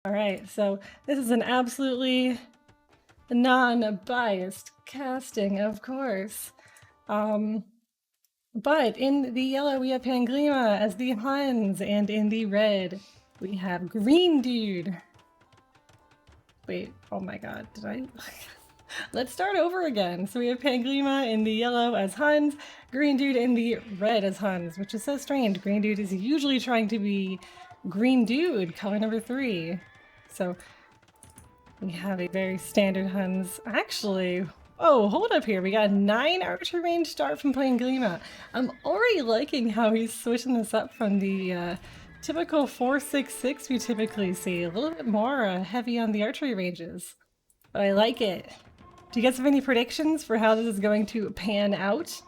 All right, so this is an absolutely non-biased casting, of course. But in the yellow, we have Panglima as the Huns, and in the red, we have Greendude. Wait, oh my god, did I? Let's start over again. So we have Panglima in the yellow as Huns, Greendude in the red as Huns, which is so strange. Greendude is usually trying to be Greendude, color number 3. So we have a very standard Huns. Actually, oh, hold up here. We got 9 archer range start from Panglima. I'm already liking how he's switching this up from the typical 4-6-6 we typically see. A little bit more heavy on the archery ranges. But I like it. Do you guys have any predictions for how this is going to pan out?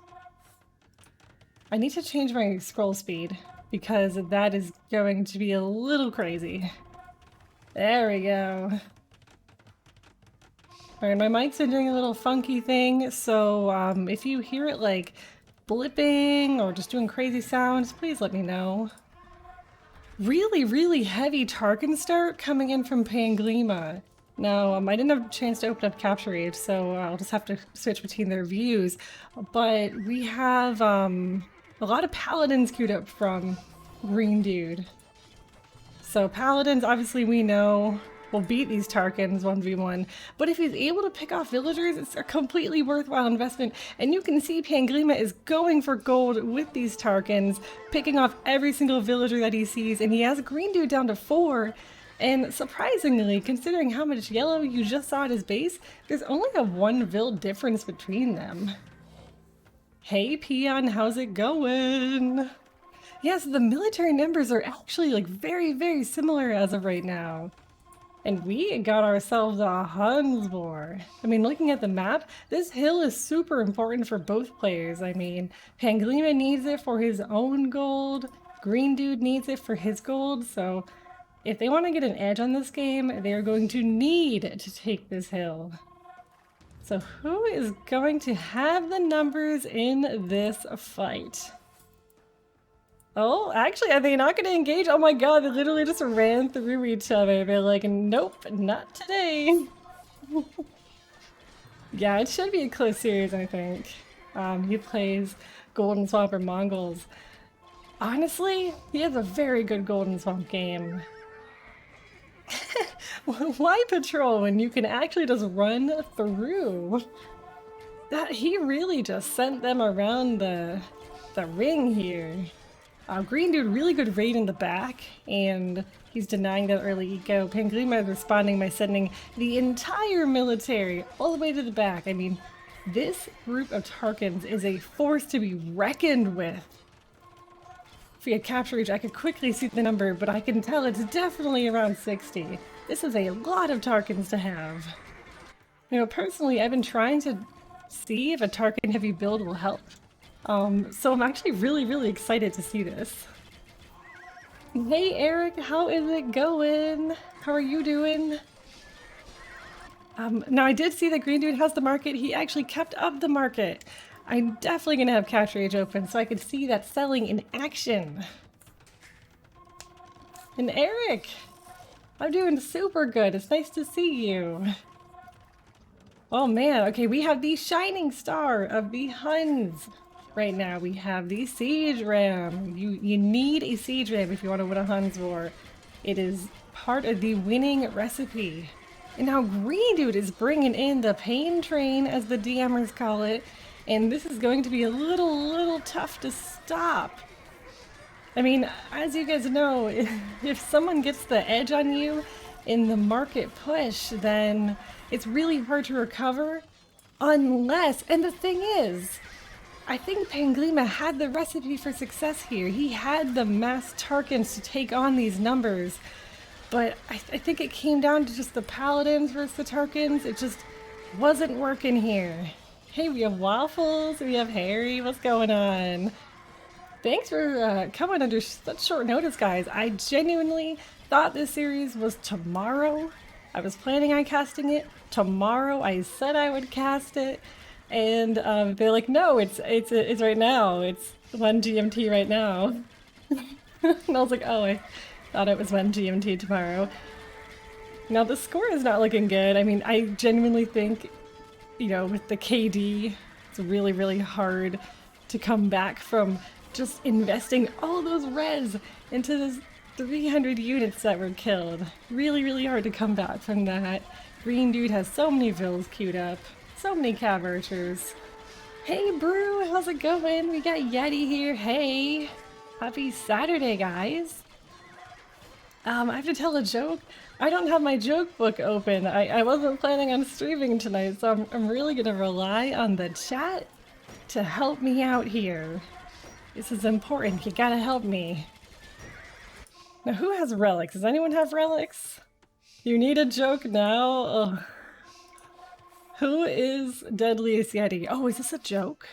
I need to change my scroll speed because that is going to be a little crazy. There we go. Alright, my mic's been doing a little funky thing, so if you hear it like blipping or just doing crazy sounds, please let me know. Really, really heavy Tarkin start coming in from Panglima. Now, I didn't have a chance to open up Capture Age, so I'll just have to switch between their views. But we have a lot of Paladins queued up from Greendude. So Paladins, obviously we know, will beat these Tarkins 1v1. But if he's able to pick off villagers, it's a completely worthwhile investment. And you can see Panglima is going for gold with these Tarkins, picking off every single villager that he sees, and he has Greendude down to 4. And surprisingly, considering how much yellow you just saw at his base, there's only a 1 vil difference between them. Hey Peon, how's it going? Yes, the military numbers are actually like very, very similar as of right now. And we got ourselves a Huns war. I mean, looking at the map, this hill is super important for both players. I mean, Panglima needs it for his own gold, Greendude needs it for his gold, so if they want to get an edge on this game, they're going to need to take this hill. So who is going to have the numbers in this fight? Oh, actually, are they not going to engage? Oh my god, they literally just ran through each other. They're like, nope, not today. Yeah, it should be a close series, I think. He plays Golden Swamp or Mongols. Honestly, he has a very good Golden Swamp game. Why patrol when you can actually just run through? That he really just sent them around the ring here. Greendude, really good raid in the back, and he's denying that early eco. Panglima is responding by sending the entire military all the way to the back. I mean, this group of Tarkins is a force to be reckoned with. If we had Capture Age, I could quickly see the number, but I can tell it's definitely around 60. This is a lot of Tarkins to have. You know, personally, I've been trying to see if a Tarkin heavy build will help. So I'm actually really, really excited to see this. Hey Eric, how is it going? How are you doing? Now I did see that Greendude has the market. He actually kept up the market. I'm definitely gonna have Capture Age open so I can see that selling in action. And Eric, I'm doing super good. It's nice to see you. Oh man, okay, we have the shining star of the Huns. Right now we have the Siege Ram. You need a Siege Ram if you want to win a Huns war. It is part of the winning recipe. And now Greendude is bringing in the pain train, as the DMers call it, and this is going to be a little tough to stop. I mean, as you guys know, if someone gets the edge on you in the market push, then it's really hard to recover unless, and the thing is, I think Panglima had the recipe for success here. He had the mass Tarkins to take on these numbers, but I think it came down to just the Paladins versus the Tarkins. It just wasn't working here. Hey, we have Waffles, we have Harry, what's going on? Thanks for coming under such short notice, guys. I genuinely thought this series was tomorrow. I was planning on casting it tomorrow. I said I would cast it. And they're like, no, it's right now. It's 1 GMT right now. And I was like, oh, I thought it was 1 GMT tomorrow. Now the score is not looking good. I mean, I genuinely think, you know, with the KD, it's really, really hard to come back from just investing all those res into those 300 units that were killed. Really, really hard to come back from that. Greendude has so many vills queued up. So many cav archers. Hey Brew, how's it going? We got Yeti here. Hey! Happy Saturday, guys! I have to tell a joke. I don't have my joke book open. I wasn't planning on streaming tonight, so I'm really gonna rely on the chat to help me out here. This is important. You gotta help me. Now, who has relics? Does anyone have relics? You need a joke now? Ugh. Who is Deadliest Yeti? Oh, is this a joke?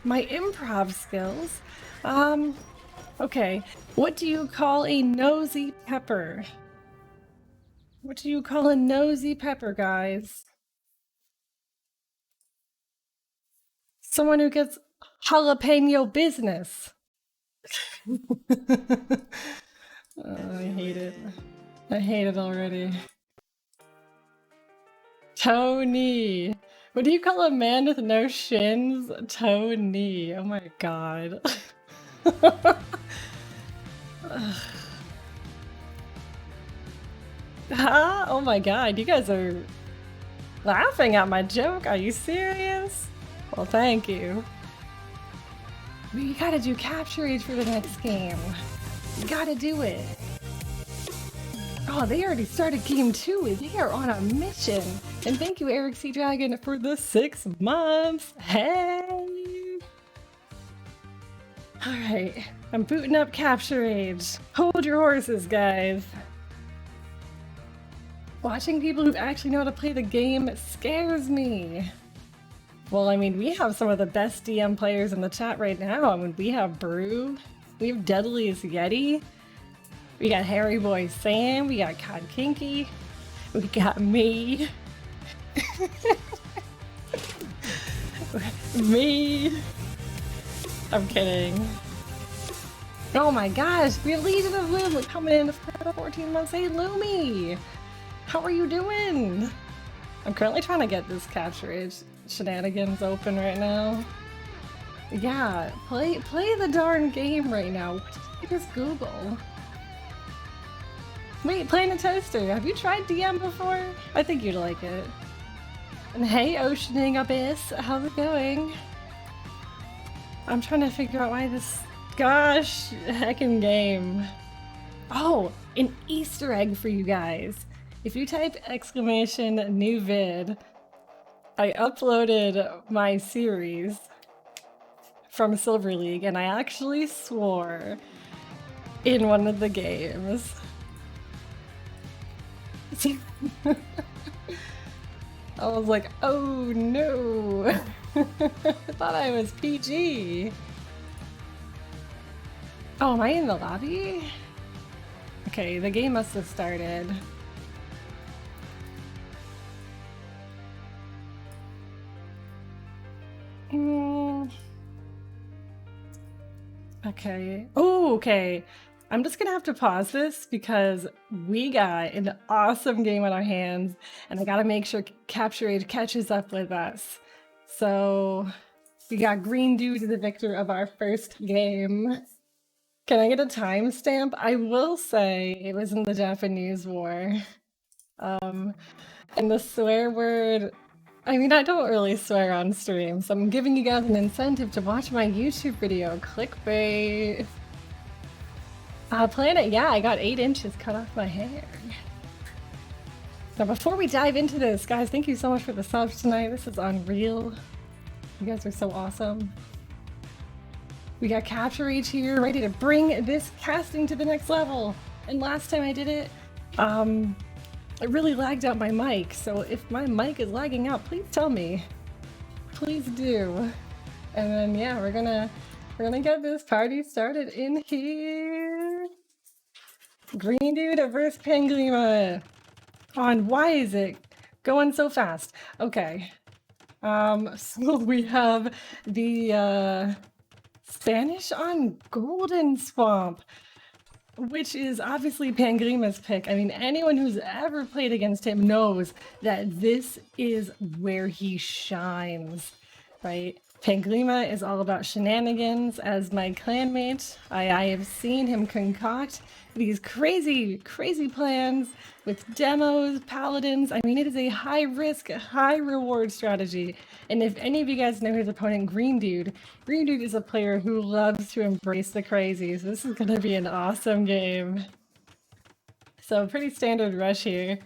My improv skills? Okay. What do you call a nosy pepper? What do you call a nosy pepper, guys? Someone who gets jalapeno business. Oh, I hate it. I hate it already. Tony! What do you call a man with no shins? Tony. Oh my god. Huh? Oh my god, you guys are laughing at my joke. Are you serious? Well, thank you. We gotta do capture age for the next game. We gotta do it. Oh, they already started game 2. They are on a mission. And thank you, Eric C. Dragon, for the 6 months. Hey! Alright, I'm booting up capture age. Hold your horses, guys. Watching people who actually know how to play the game scares me. Well, I mean, we have some of the best DM players in the chat right now. I mean, we have Brew, we have Deadliest Yeti, we got Harry Boy Sam, we got Cod Kinky, we got me. Me. I'm kidding. Oh my gosh, we have Legion of Loom coming in for 14 months. Hey, Loomy! How are you doing? I'm currently trying to get this capture age shenanigans open right now. Yeah, play the darn game right now. What did you just Google? Wait, playing a toaster. Have you tried DM before? I think you'd like it. And hey, Oceaning Abyss, how's it going? I'm trying to figure out why this gosh heckin' game. Oh, an Easter egg for you guys. If you type exclamation new vid, I uploaded my series from Silver League and I actually swore in one of the games. I was like, oh no! I thought I was PG. Oh, am I in the lobby? Okay, the game must have started. Okay. Oh, okay. I'm just gonna have to pause this because we got an awesome game on our hands and I gotta make sure Capture Age catches up with us. So we got Greendude, the victor of our first game. Can I get a timestamp? I will say it was in the Japanese War. And the swear word, I mean, I don't really swear on stream, so I'm giving you guys an incentive to watch my YouTube video. Clickbait. Planet, yeah, I got 8 inches cut off my hair. Now, before we dive into this, guys, thank you so much for the subs tonight. This is unreal. You guys are so awesome. We got Capture Age here, ready to bring this casting to the next level. And last time I did it, it really lagged out my mic. So if my mic is lagging out, please tell me. Please do. And then yeah, we're gonna get this party started in here. Greendude versus Panglima. On why is it going so fast? Okay. So we have the Spanish on Golden Swamp. which is obviously Panglima's pick. I mean, anyone who's ever played against him knows that this is where he shines, right? Panglima is all about shenanigans. As my clanmate, I have seen him concoct these crazy, crazy plans with demos, paladins. I mean, it is a high risk, high reward strategy. And if any of you guys know his opponent, Greendude, Greendude is a player who loves to embrace the crazy. So this is going to be an awesome game. So pretty standard rush here.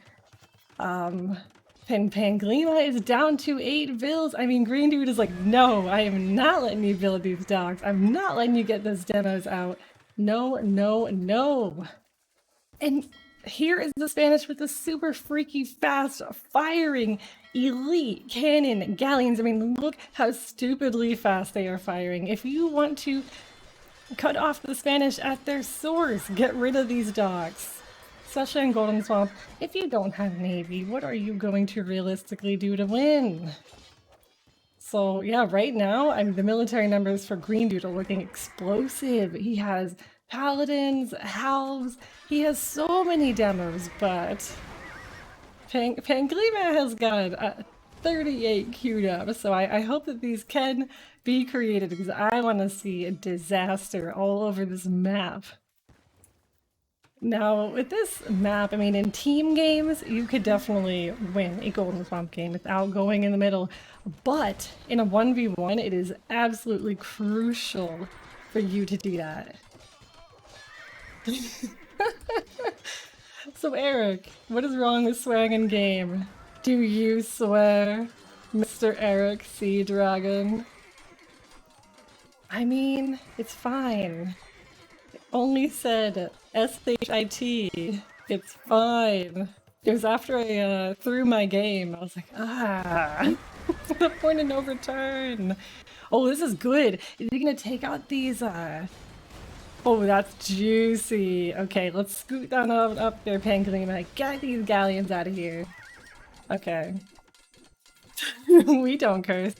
Panglima is down to 8 builds. I mean, Greendude is like, no, I am not letting you build these dogs. I'm not letting you get those demos out. No, no, no. And here is the Spanish with the super freaky fast firing elite cannon galleons. I mean, look how stupidly fast they are firing. If you want to cut off the Spanish at their source, get rid of these dogs. Especially in Golden Swamp, if you don't have Navy, what are you going to realistically do to win? So yeah, right now, the military numbers for Greendude are looking explosive. He has paladins, halves, he has so many demos, but Panglima has got 38 queued up, so I hope that these can be created because I want to see a disaster all over this map. Now, with this map, I mean, in team games, you could definitely win a Golden Swamp game without going in the middle. But in a 1v1, it is absolutely crucial for you to do that. So, Eric, what is wrong with swearing in game? Do you swear, Mr. Eric Sea Dragon? I mean, it's fine. Only said S-H-I-T. It's fine. It was after I threw my game. I was like, the point of no return. Oh, this is good. Is he gonna take out these? Oh, that's juicy. Okay, let's scoot down up there, Panglima. Get these galleons out of here. Okay. We don't curse.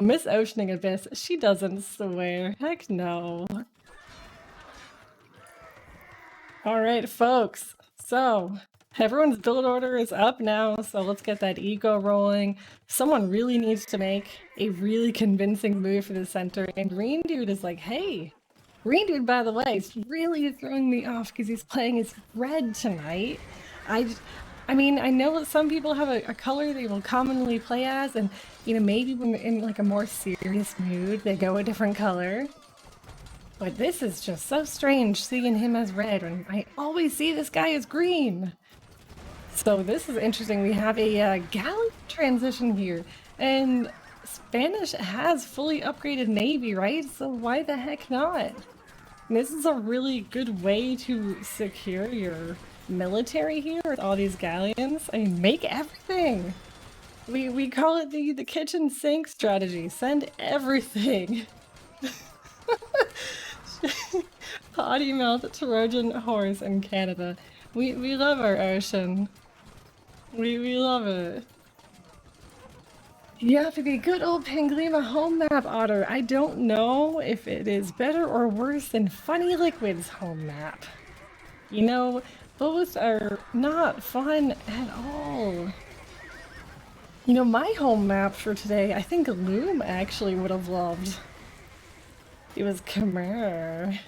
Miss Oceaning Abyss, she doesn't swear. Heck no. Alright, folks, so everyone's build order is up now, so let's get that eco rolling. Someone really needs to make a really convincing move for the center, and Greendude is like, hey, Greendude, by the way, is really throwing me off because he's playing as red tonight. I mean, I know that some people have a color they will commonly play as, and, you know, maybe when they're in, like, a more serious mood, they go a different color. But this is just so strange seeing him as red when I always see this guy as green. So this is interesting. We have a galleon transition here, and Spanish has fully upgraded Navy, right? So why the heck not? And this is a really good way to secure your military here with all these galleons. I mean, make everything. We call it the kitchen sink strategy. Send everything. Potty mouth Trojan horse in Canada. We love our ocean. We love it. You have to be good old Panglima home map otter. I don't know if it is better or worse than Funny Liquid's home map. You know, both are not fun at all. You know, my home map for today, I think Loom actually would have loved. It was Khmer.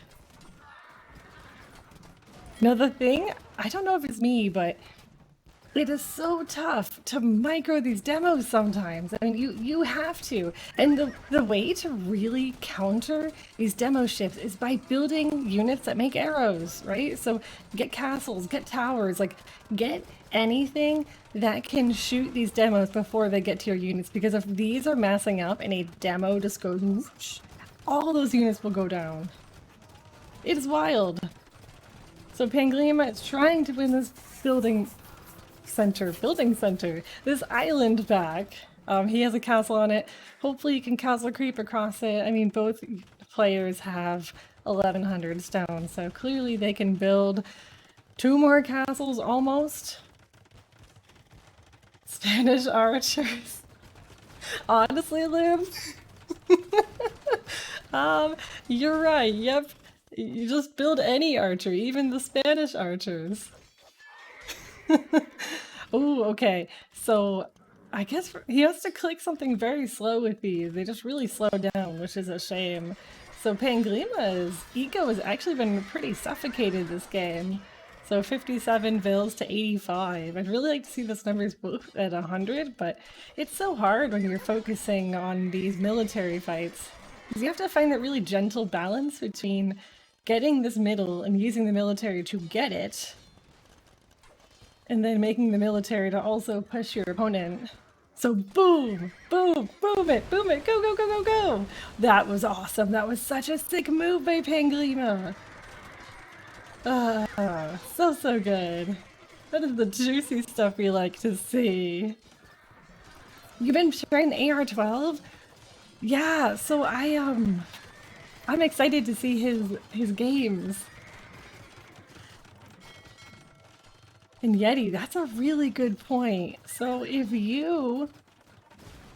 Now the thing, I don't know if it's me, but it is so tough to micro these demos sometimes. I mean, you have to. And the way to really counter these demo ships is by building units that make arrows, right? So get castles, get towers, like get anything that can shoot these demos before they get to your units. Because if these are massing up and a demo just goes whoosh, all those units will go down. It is wild. So Panglima is trying to win this building center, this island back. He has a castle on it. Hopefully you can castle creep across it. I mean, both players have 1100 stone, so clearly they can build 2 more castles almost. Spanish archers. Honestly, Liv, you're right. Yep. You just build any archer, even the Spanish archers. Oh, okay. So I guess he has to click something very slow with these. They just really slow down, which is a shame. So Panglima's eco has actually been pretty suffocated this game. So 57 vills to 85. I'd really like to see those numbers both at 100, but it's so hard when you're focusing on these military fights. Because you have to find that really gentle balance between getting this middle and using the military to get it, and then making the military to also push your opponent. So boom, boom, boom it, go, go, go, go, go! That was awesome. That was such a sick move by Panglima. So good. That is the juicy stuff we like to see. You've been trying the AR-12? Yeah, so I'm excited to see his games. And Yeti, that's a really good point. So if you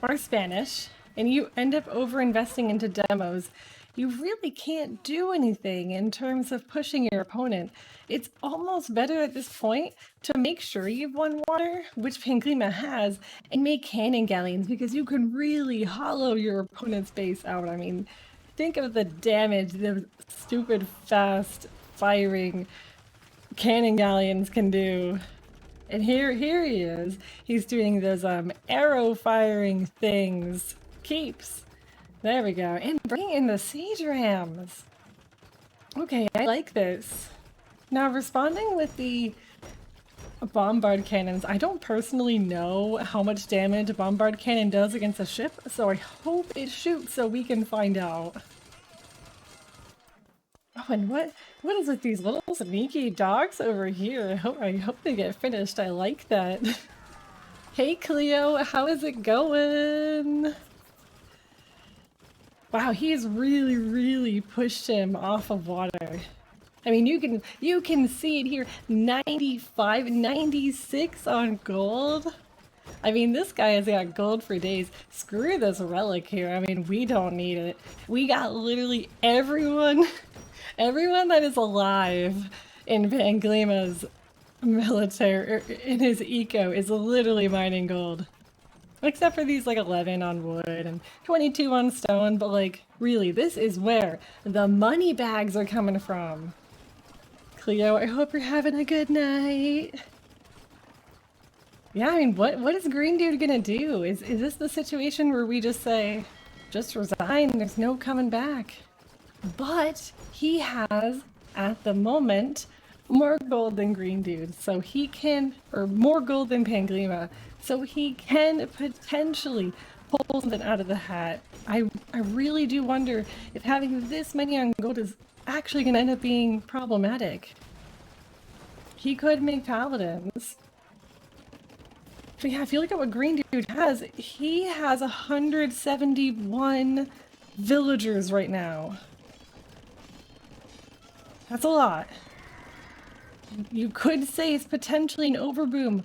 are Spanish and you end up over-investing into demos, you really can't do anything in terms of pushing your opponent. It's almost better at this point to make sure you've won water, which Panglima has, and make cannon galleons, because you can really hollow your opponent's base out. I mean, think of the damage the stupid fast firing cannon galleons can do. And here he is. He's doing those arrow firing things. Keeps. There we go. And bringing in the siege rams. Okay, I like this. Now, responding with the bombard cannons, I don't personally know how much damage a bombard cannon does against a ship, so I hope it shoots so we can find out. Oh, and what is with these little sneaky dogs over here? I hope they get finished. I like that. Hey Cleo, how is it going? Wow, he's really pushed him off of water. I mean, you can see it here. 95, 96 on gold. I mean, this guy has got gold for days. Screw this relic here. I mean, we don't need it. We got literally everyone that is alive in Panglima's military, in his eco, is literally mining gold. Except for these like 11 on wood and 22 on stone, but like, really, this is where the money bags are coming from. Cleo, I hope you're having a good night. Yeah, I mean, what is Greendude gonna do? Is this the situation where we just say, just resign, there's no coming back? But he has, at the moment, more gold than Greendude, so he can, or more gold than Panglima, so he can potentially pull something out of the hat. I really do wonder if having this many on gold is actually going to end up being problematic. He could make paladins. But yeah, if you look at what Greendude has, he has 171 villagers right now. That's a lot. You could say it's potentially an overboom,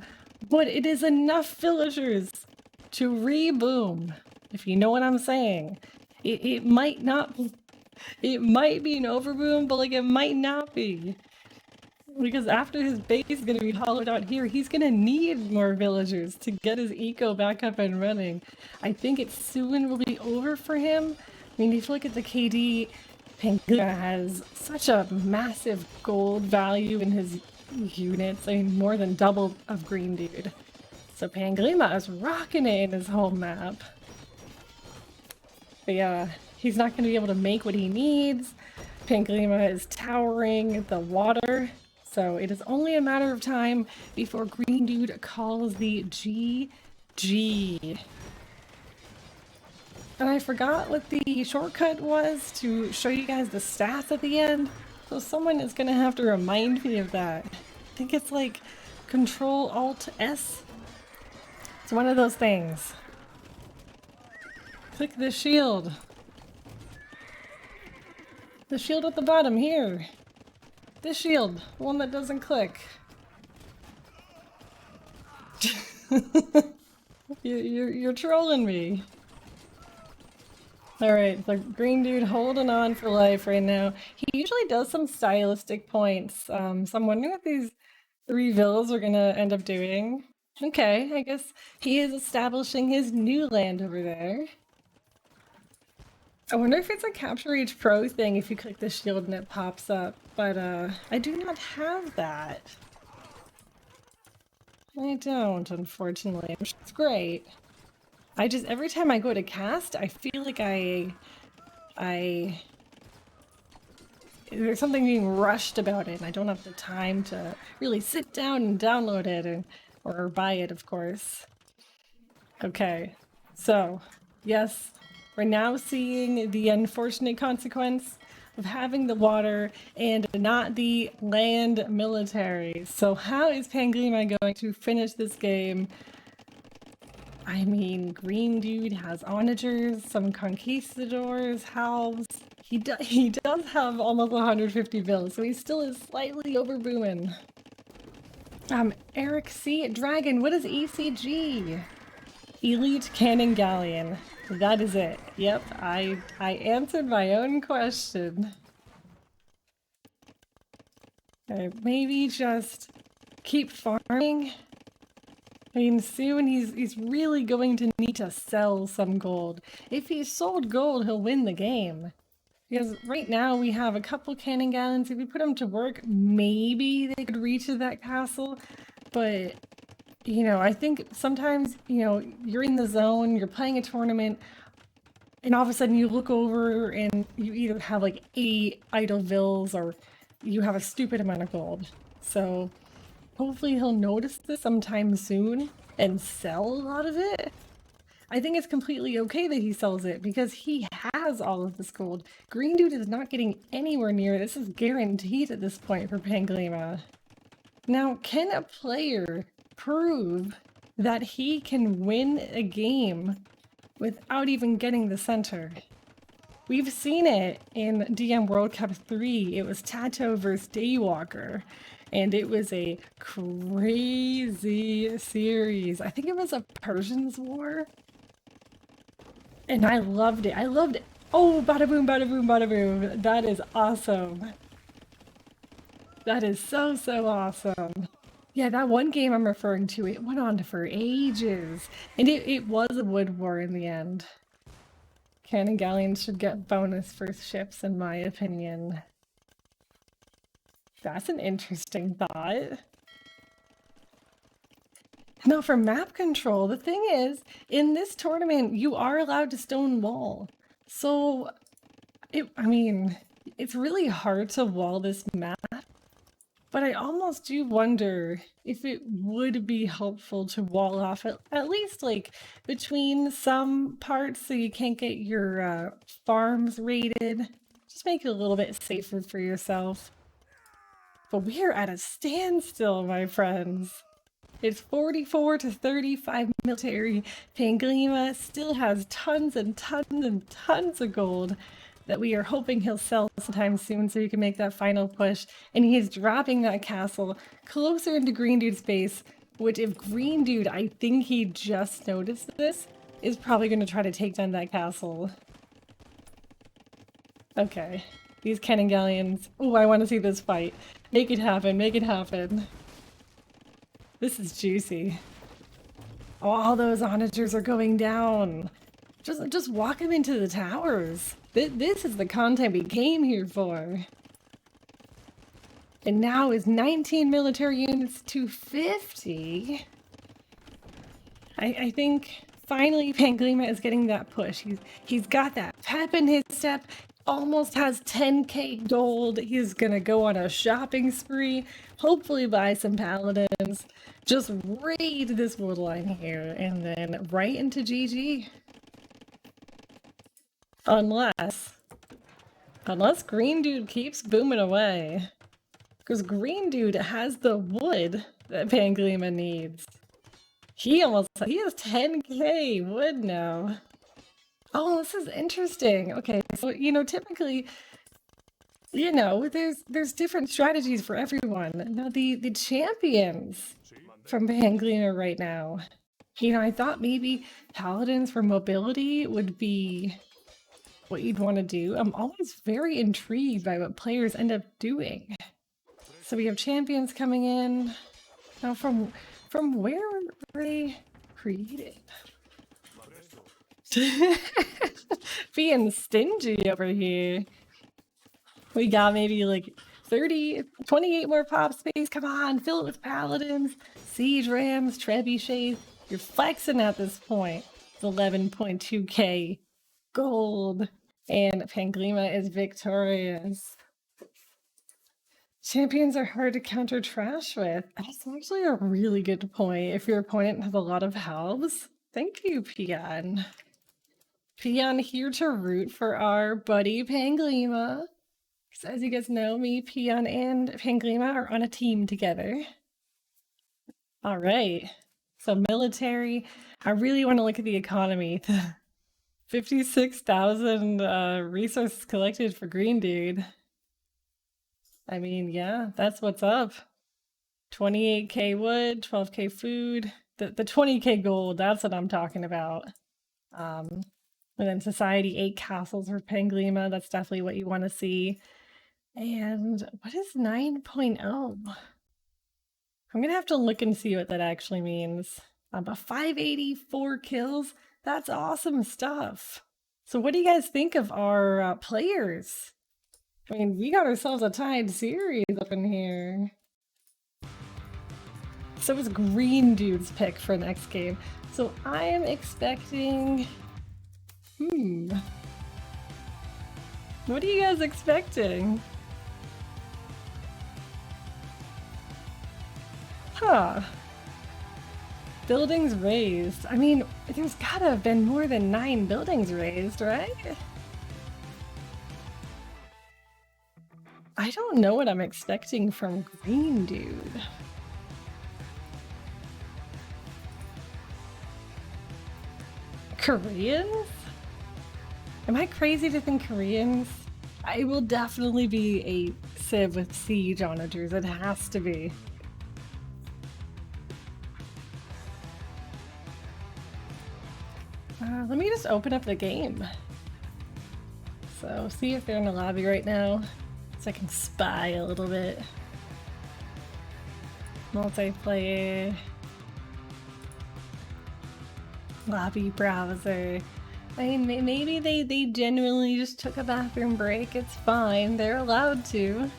but it is enough villagers to reboom, if you know what I'm saying. It might not, it might be an overboom, but like it might not be. Because after his base is going to be hollowed out here, he's going to need more villagers to get his eco back up and running. I think it soon will be over for him. I mean, if you look at the KD, Panglima has such a massive gold value in his units. I mean, more than double of Greendude. So Panglima is rocking it in his home map. But yeah, he's not going to be able to make what he needs. Panglima is towering the water. So it is only a matter of time before Greendude calls the GG. And I forgot what the shortcut was to show you guys the stats at the end. So someone is going to have to remind me of that. I think it's like Control-Alt-S. It's one of those things. Click the shield. The shield at the bottom here. This shield, the one that doesn't click. You're trolling me. Alright, the green dude holding on for life right now. He usually does some stylistic points, so I'm wondering what these three villas are gonna end up doing. Okay, I guess he is establishing his new land over there. I wonder if it's a Capture Each Pro thing if you click the shield and it pops up, but I do not have that. I don't, unfortunately. I'm sure it's great. I just, every time I go to cast, I feel like there's something being rushed about it, and I don't have the time to really sit down and download it, or buy it, of course. Okay, so, yes, we're now seeing the unfortunate consequence of having the water and not the land military. So how is Panglima going to finish this game? I mean, Greendude has onagers, some conquistadors, halves. He does have almost 150 bills, so he still is slightly over booming. Eric C. Dragon, what is ECG? Elite Cannon Galleon. That is it. Yep, I answered my own question. Okay, maybe just keep farming. I mean, soon he's really going to need to sell some gold. If he sold gold, he'll win the game. Because right now we have a couple cannon gallons. If we put them to work, maybe they could reach that castle. But, you know, I think sometimes, you know, you're in the zone, you're playing a tournament, and all of a sudden you look over and you either have like 80 idle vills or you have a stupid amount of gold. So hopefully he'll notice this sometime soon and sell a lot of it. I think it's completely okay that he sells it because he has all of this gold. Greendude is not getting anywhere near. This is guaranteed at this point for Panglima. Now, can a player prove that he can win a game without even getting the center? We've seen it in DM World Cup 3. It was Tato versus Daywalker. And it was a crazy series. I think it was a Persians War. And I loved it. I loved it. Oh, bada boom, bada boom, bada boom. That is awesome. That is so, so awesome. Yeah, that one game I'm referring to, it went on for ages. And it was a wood war in the end. Cannon galleons should get bonus for ships, in my opinion. That's an interesting thought. Now, for map control, the thing is, in this tournament, you are allowed to stone wall. So, I mean, it's really hard to wall this map, but I almost do wonder if it would be helpful to wall off at least like between some parts so you can't get your farms raided. Just make it a little bit safer for yourself. But we're at a standstill, my friends. It's 44 to 35 military. Panglima still has tons and tons and tons of gold that we are hoping he'll sell sometime soon so he can make that final push. And he's dropping that castle closer into Greendude's base, which if Greendude, I think he just noticed this, is probably going to try to take down that castle. Okay. These cannon galleons. Oh, I want to see this fight. Make it happen, make it happen. This is juicy. All those onagers are going down. Just walk them into the towers. This is the content we came here for. And now is 19 military units to 50. I think finally Panglima is getting that push. He's got that pep in his step. Almost has 10k gold. He's gonna go on a shopping spree, hopefully buy some paladins, just raid this woodline here, and then right into GG. Unless Greendude keeps booming away. Because Greendude has the wood that Panglima needs. He has 10k wood now. Oh, this is interesting. Okay, so, you know, typically, you know, there's different strategies for everyone. Now, the champions from Panglima right now, you know, I thought maybe paladins for mobility would be what you'd want to do. I'm always very intrigued by what players end up doing. So we have champions coming in. Now from where were they created? Being stingy over here. We got maybe like 30, 28 more pop space. Come on, fill it with paladins, siege rams, trebuchets. You're flexing at this point. It's 11.2k gold, and Panglima is victorious. Champions are hard to counter trash with. That's actually a really good point. If your opponent has a lot of halves. Thank you, Peon. Peon here to root for our buddy Panglima. So as you guys know, me, Peon, and Panglima are on a team together. All right. So military. I really want to look at the economy. 56,000 resources collected for Greendude. I mean, yeah, that's what's up. 28k wood, 12k food. The 20k gold, that's what I'm talking about. And then society 8 castles for Panglima. That's definitely what you want to see. And what is 9.0? I'm gonna have to look and see what that actually means. But 584 kills, that's awesome stuff. So what do you guys think of our players? I mean, we got ourselves a tied series up in here. So it's Greendude's pick for next game. So I am expecting... What are you guys expecting? Huh. Buildings raised. I mean, there's gotta have been more than 9 buildings raised, right? I don't know what I'm expecting from Greendude. Koreans? Am I crazy to think Koreans? I will definitely be a Civ with siege onagers. It has to be. Let me just open up the game. So see if they're in the lobby right now, so I can spy a little bit. Multiplayer. Lobby browser. I mean, maybe they genuinely just took a bathroom break. It's fine. They're allowed to.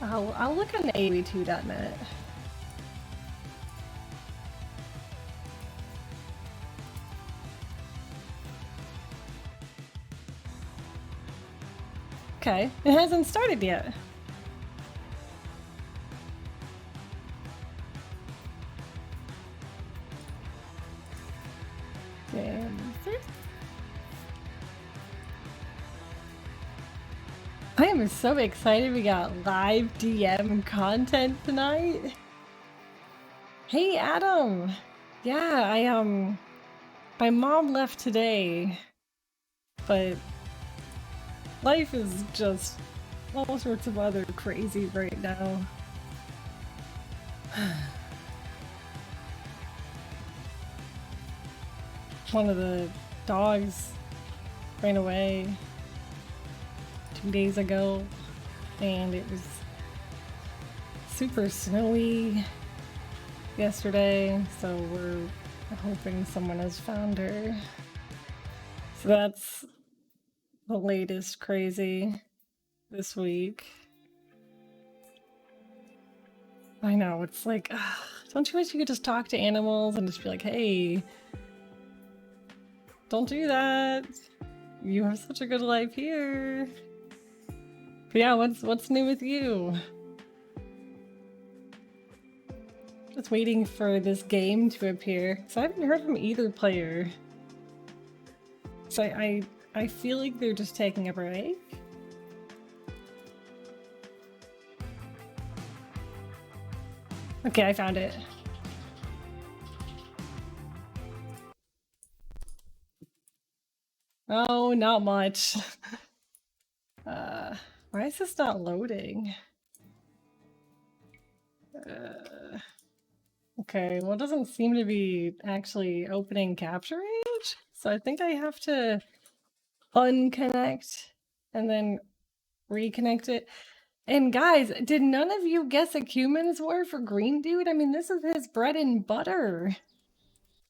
I'll look on AoE2.net. Okay, it hasn't started yet. I am so excited we got live DM content tonight. Hey Adam! Yeah, my mom left today, but life is just all sorts of other crazy right now. One of the dogs ran away 2 days ago, and it was super snowy yesterday, so we're hoping someone has found her. So that's the latest crazy this week. I know, it's like, don't you wish you could just talk to animals and just be like, hey, don't do that. You have such a good life here. But yeah, what's new with you? Just waiting for this game to appear. So I haven't heard from either player. So I feel like they're just taking a break. Okay, I found it. Oh, not much. Why is this not loading? Okay, well, it doesn't seem to be actually opening capture age, so I think I have to unconnect and then reconnect it. And guys, did none of you guess a Cumin's War for Greendude? I mean, this is his bread and butter.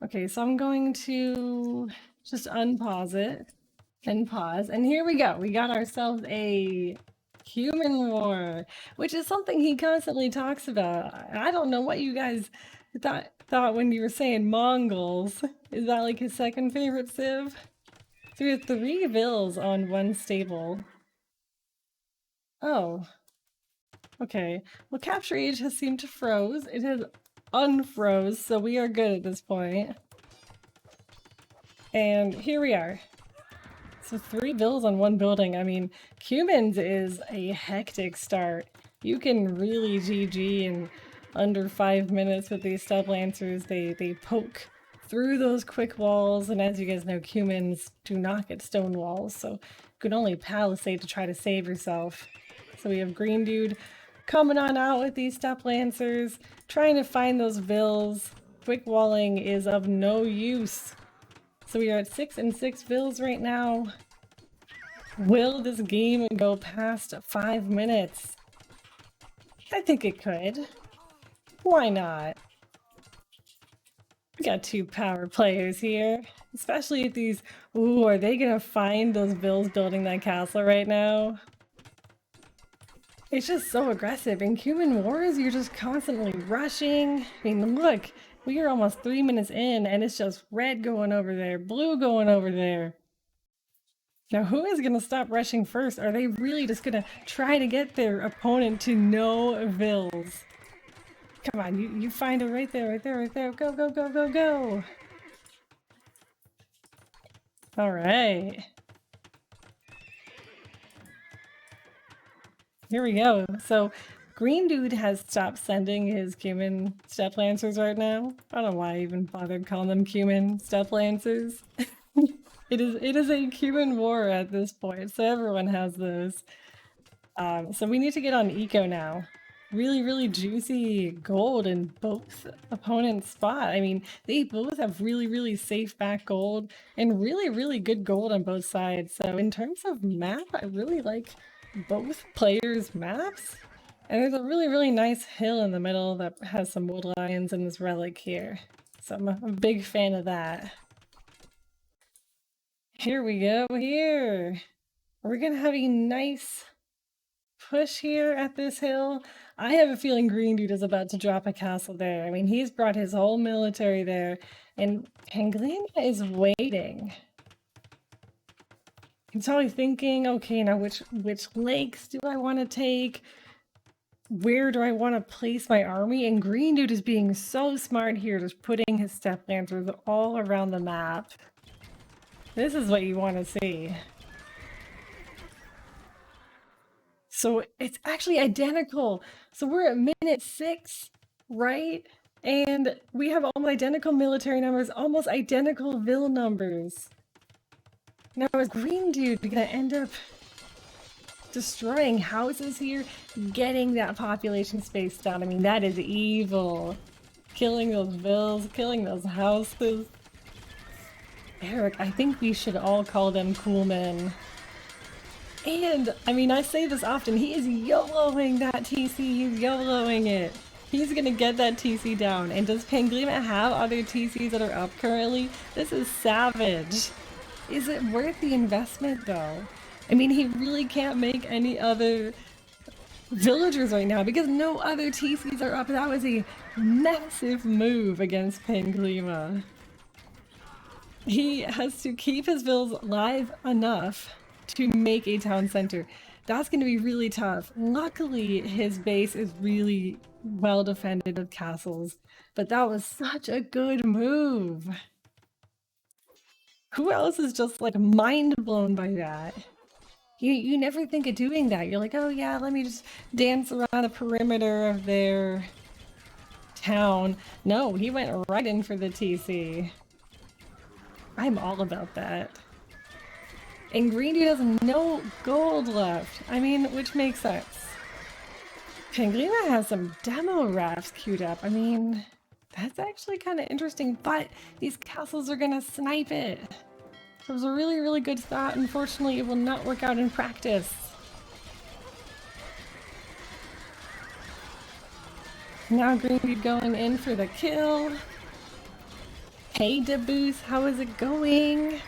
Okay, so I'm going to just unpause it and pause. And here we go. We got ourselves a Cumin War, which is something he constantly talks about. I don't know what you guys thought when you were saying Mongols. Is that like his second favorite civ? So we have 3 vills on 1 stable. Oh. Okay. Well, capture age has seemed to froze. It has unfroze, so we are good at this point. And here we are. So 3 vills on 1 building. I mean, Cumins is a hectic start. You can really GG in under 5 minutes with these stub lancers. They poke through those quick walls, and as you guys know, Cumins do not get stone walls, so you can only palisade to try to save yourself. So we have Greendude coming on out with these step lancers, trying to find those vills. Quick walling is of no use. So we are at 6 and 6 vills right now. Will this game go past 5 minutes? I think it could. Why not? We got 2 power players here. Especially at these... Ooh, are they gonna find those vills building that castle right now? It's just so aggressive. In Cumin Wars, you're just constantly rushing. I mean, look, we are almost 3 minutes in, and it's just red going over there, blue going over there. Now, who is going to stop rushing first? Are they really just going to try to get their opponent to no vills? Come on, you find it right there, right there, right there. Go, go, go, go, go. All right. Here we go. So Greendude has stopped sending his Cumin step lancers right now. I don't know why I even bothered calling them Cumin step lancers. It is a Cumin war at this point, so everyone has those. So we need to get on eco now. Really, really juicy gold in both opponents' spot. I mean, they both have really, really safe back gold and really, really good gold on both sides. So in terms of map, I really like both players' maps. And there's a really, really nice hill in the middle that has some wood lions and this relic here. So I'm a big fan of that. Here we go, here. We're gonna have a nice push here at this hill. I have a feeling Greendude is about to drop a castle there. I mean, he's brought his whole military there, and Panglima is waiting. He's probably thinking, okay, now which lakes do I want to take? Where do I want to place my army? And Greendude is being so smart here, just putting his step lancers all around the map. This is what you want to see. So it's actually identical. So we're at minute 6, right? And we have almost identical military numbers, almost identical vill numbers. Now is Greendude gonna end up destroying houses here, getting that population space down? I mean, that is evil. Killing those vills, killing those houses. Eric, I think we should all call them cool men. And, I mean, I say this often, he is YOLOing that TC, he's YOLOing it. He's gonna get that TC down. And does Panglima have other TCs that are up currently? This is savage. Is it worth the investment, though? I mean, he really can't make any other villagers right now because no other TCs are up. That was a massive move against Panglima. He has to keep his vills live enough to make a town center. That's going to be really tough. Luckily, his base is really well defended with castles, but that was such a good move. Who else is just like mind blown by that? You never think of doing that. You're like, oh yeah, let me just dance around the perimeter of their town. No, he went right in for the TC. I'm all about that. And Greendude has no gold left. I mean, which makes sense. Panglima has some demo rafts queued up. I mean, That's actually kind of interesting, but these castles are gonna snipe it. It was a really, really good thought. Unfortunately, it will not work out in practice. Now Greendude going in for the kill. Hey Daboose, how is it going?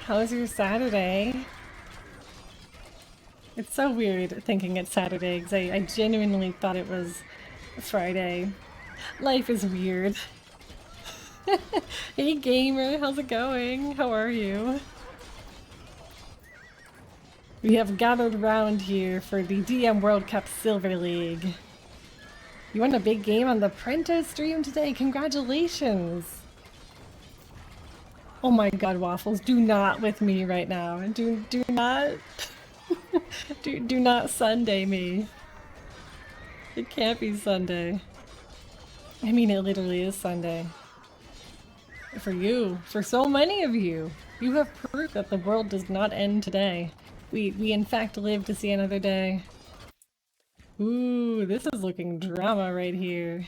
How is your Saturday? It's so weird thinking it's Saturday because I genuinely thought it was Friday. Life is weird. Hey gamer, how's it going? How are you? We have gathered round here for the DM World Cup Silver League. You won a big game on the Prento stream today. Congratulations! Oh my god, Waffles, do not with me right now. Do not do not Sunday me. It can't be Sunday. I mean, it literally is Sunday. For you, for so many of you. You have proof that the world does not end today. We in fact live to see another day. Ooh, this is looking drama right here.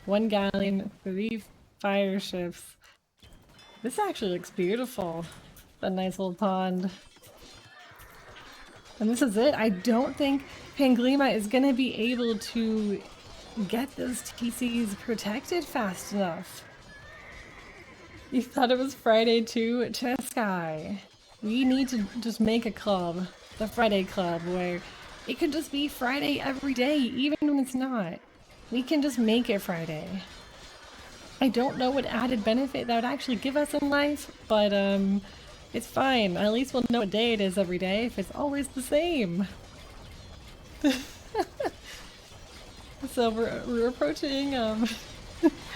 1 galleon, 3 fire ships. This actually looks beautiful. A nice little pond. And this is it. I don't think Panglima is gonna be able to get those TCs protected fast enough. You thought it was Friday too? Chess guy. We need to just make a club. The Friday Club, where it could just be Friday every day, even when it's not. We can just make it Friday. I don't know what added benefit that would actually give us in life, but it's fine. At least we'll know what day it is every day if it's always the same. So we're approaching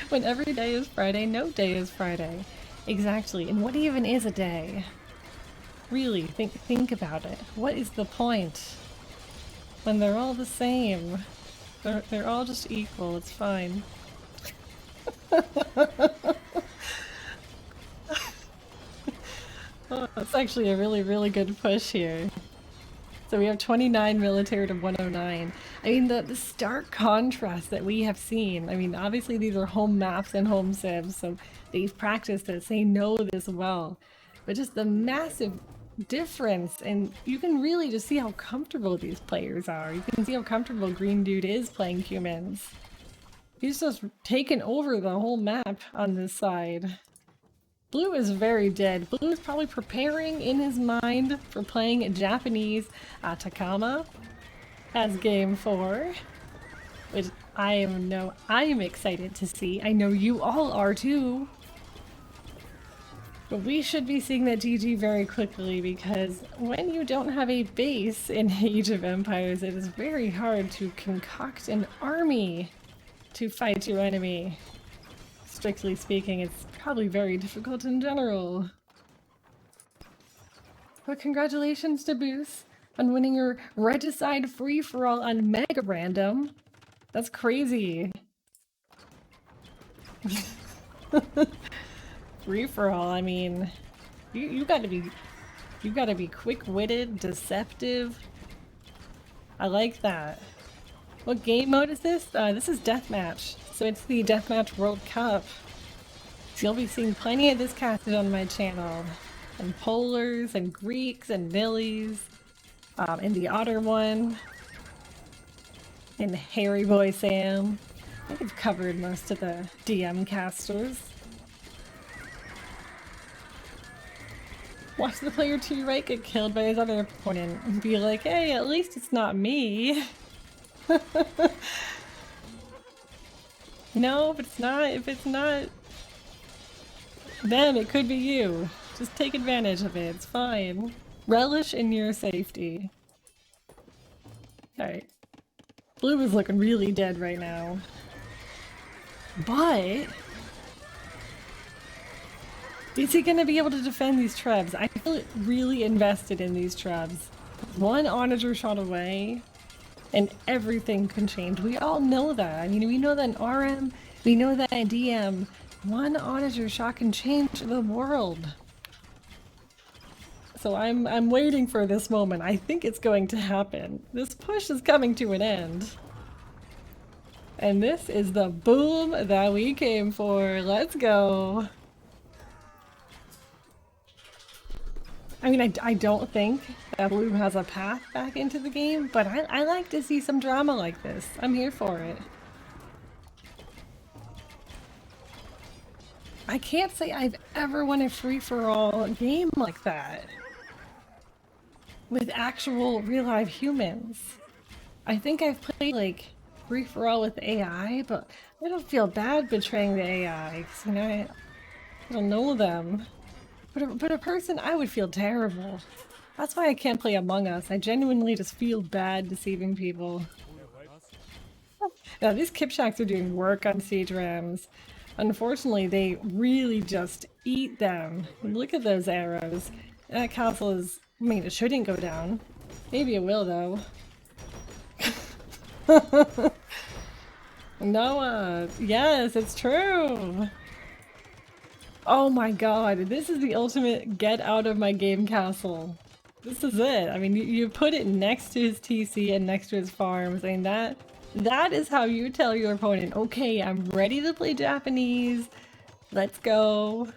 when every day is Friday, no day is Friday. Exactly. And what even is a day? Really, think about it. What is the point? When they're all the same. They're all just equal, it's fine. Oh, that's actually a really, really good push here. So we have 29 military to 109. I mean, the stark contrast that we have seen. I mean, obviously these are home maps and home civs, so they've practiced this, they know this well. But just the massive difference, and you can really just see how comfortable these players are. You can see how comfortable Greendude is playing humans. He's just taken over the whole map on this side. Blue is very dead. Blue is probably preparing in his mind for playing Japanese Atacama as game 4, which I am excited to see. I know you all are too. But we should be seeing that GG very quickly, because when you don't have a base in Age of Empires, it is very hard to concoct an army to fight your enemy. Strictly speaking, it's probably very difficult in general. But congratulations to Booth on winning your Regicide free-for-all on Mega Random. That's crazy. Free-for-all, I mean, you gotta be quick-witted, deceptive. I like that. What game mode is this? This is Deathmatch. So it's the Deathmatch World Cup. So you'll be seeing plenty of this casted on my channel. And Polars, and Greeks, and Nillies. And the Otter one. And Harry Boy Sam. I think I've covered most of the DM casters. Watch the player to your right get killed by his other opponent and be like, hey, at least it's not me. No, if it's not them, it could be you. Just take advantage of it, it's fine. Relish in your safety. Alright. Blue is looking really dead right now. But is he gonna be able to defend these trebs? I feel really invested in these trebs. One onager shot away, and everything can change. We all know that. I mean, we know that in RM, we know that in DM. One onager shot can change the world. So I'm waiting for this moment. I think it's going to happen. This push is coming to an end. And this is the boom that we came for. Let's go. I mean, I don't think that Bloom has a path back into the game, but I like to see some drama like this. I'm here for it. I can't say I've ever won a free-for-all game like that. With actual real-life humans. I think I've played, like, free-for-all with AI, but I don't feel bad betraying the AI, because, you know, I don't know them. But a person, I would feel terrible. That's why I can't play Among Us. I genuinely just feel bad deceiving people. Now, these Kipshaks are doing work on siege rams. Unfortunately, they really just eat them. Look at those arrows. That castle is... I mean, it shouldn't go down. Maybe it will, though. Noah! Yes, it's true! Oh my god, this is the ultimate get out of my game castle. This is it. I mean, you put it next to his TC and next to his farms, and that is how you tell your opponent, okay, I'm ready to play Japanese. Let's go.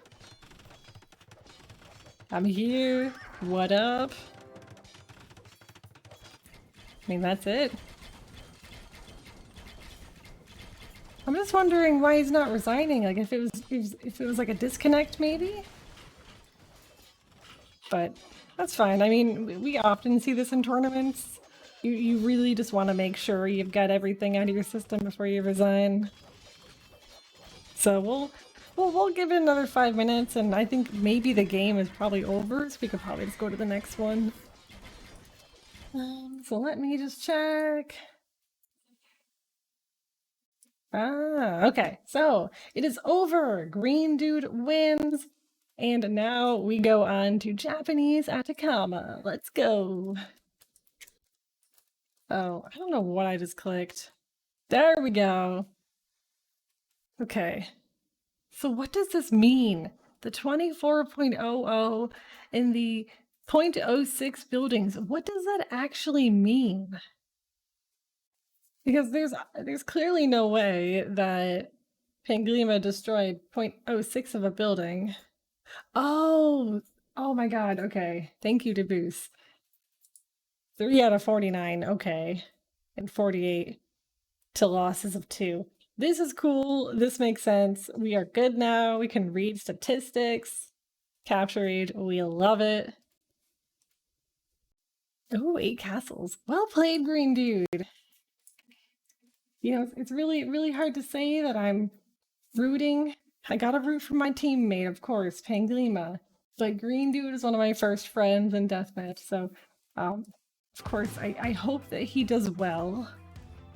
I'm here. What up? I mean, that's it. I'm just wondering why he's not resigning. Like, if it was like a disconnect, maybe? But that's fine. I mean, we often see this in tournaments. You really just want to make sure you've got everything out of your system before you resign. So we'll give it another 5 minutes, and I think maybe the game is probably over, so we could probably just go to the next one. So let me just check. Ah, okay. So it is over. Greendude wins. And now we go on to Japanese Atacama. Let's go. Oh, I don't know what I just clicked. There we go. Okay. So what does this mean? The 24.00 and the 0.06 buildings. What does that actually mean? Because there's clearly no way that Panglima destroyed 0.06 of a building. Oh, oh my god, okay. Thank you to Boost. 3 out of 49, okay. And 48 to losses of 2. This is cool. This makes sense. We are good now. We can read statistics. Capture rate. We love it. Oh, 8 castles. Well played, Greendude. You know, it's really, really hard to say that I'm rooting. I gotta root for my teammate, of course, Panglima. But Greendude is one of my first friends in Deathmatch, so of course I hope that he does well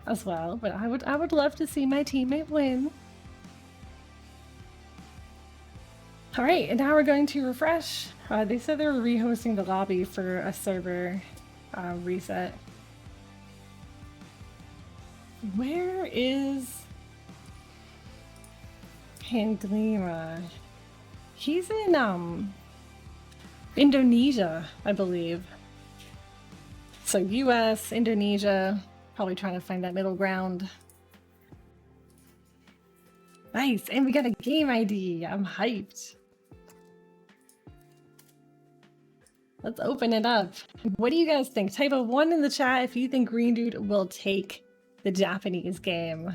as well. But I would love to see my teammate win. Alright, and now we're going to refresh. They said they were rehosting the lobby for a server reset. Where is Panglima? He's in Indonesia, I believe. So US, Indonesia, probably trying to find that middle ground. Nice, and we got a game ID. I'm hyped. Let's open it up. What do you guys think? Type a 1 in the chat if you think Greendude will take the Japanese game.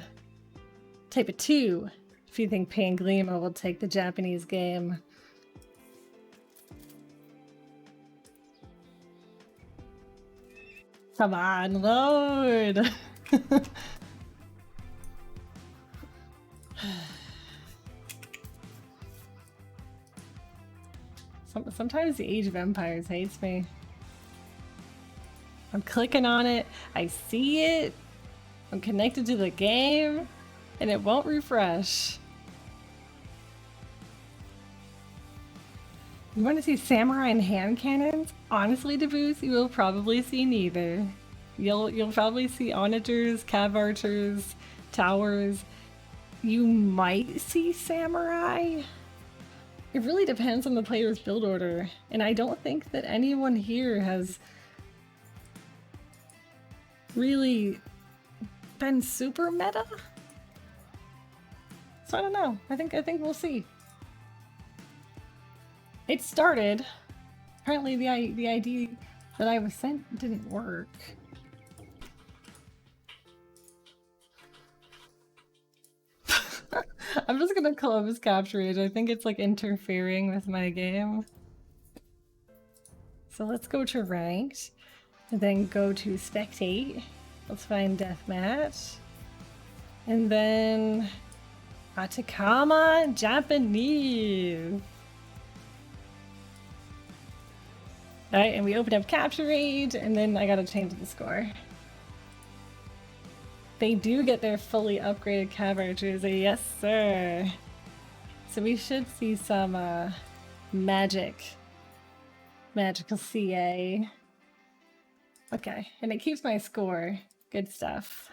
Type a 2 if you think Panglima will take the Japanese game. Come on, load! Sometimes the Age of Empires hates me. I'm clicking on it, I see it, I'm connected to the game, and it won't refresh. You want to see samurai and hand cannons? Honestly, Debooth, you will probably see neither. You'll probably see onagers, cav archers, towers. You might see samurai. It really depends on the player's build order, and I don't think that anyone here has really been super meta. So I don't know. I think we'll see. It started. Apparently the ID that I was sent didn't work. I'm just gonna close capture age. I think it's like interfering with my game. So let's go to ranked, and then go to spectate. Let's find deathmatch. And then Atacama Japanese. Alright, and we open up capture rate, and then I gotta change the score. They do get their fully upgraded cav archers, yes sir. So we should see some magical CA. Okay, and it keeps my score. Good stuff.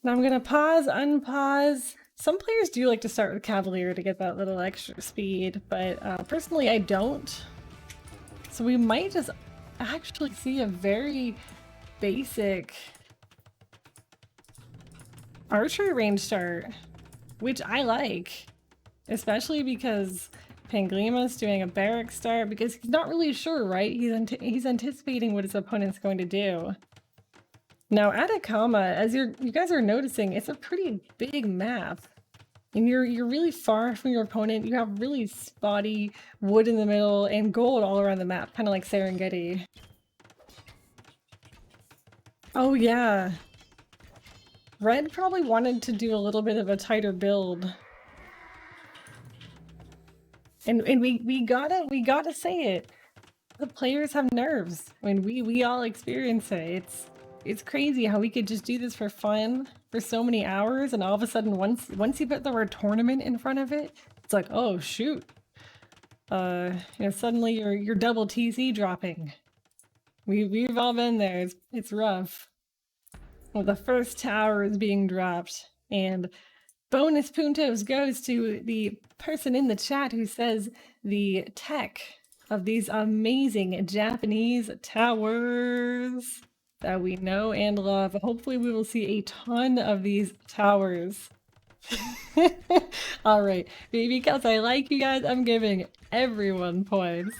Now I'm gonna pause, unpause. Some players do like to start with Cavalier to get that little extra speed, but personally I don't. So we might just actually see a very basic archery range start, which I like, especially because Panglima's doing a barrack start because he's not really sure, right? He's anticipating what his opponent's going to do. Now Atacama, as you guys are noticing, it's a pretty big map. And you're really far from your opponent. You have really spotty wood in the middle and gold all around the map, kind of like Serengeti. Oh yeah. Red probably wanted to do a little bit of a tighter build. And we gotta say it. The players have nerves. I mean, we all experience it. It's crazy how we could just do this for fun for so many hours, and all of a sudden, once you put the word tournament in front of it, it's like, oh shoot, you know, suddenly you're double TC dropping. We've all been there. It's rough. Well, the first tower is being dropped, and bonus puntos goes to the person in the chat who says the tech of these amazing Japanese towers that we know and love. Hopefully we will see a ton of these towers. All right, because I like you guys, I'm giving everyone points.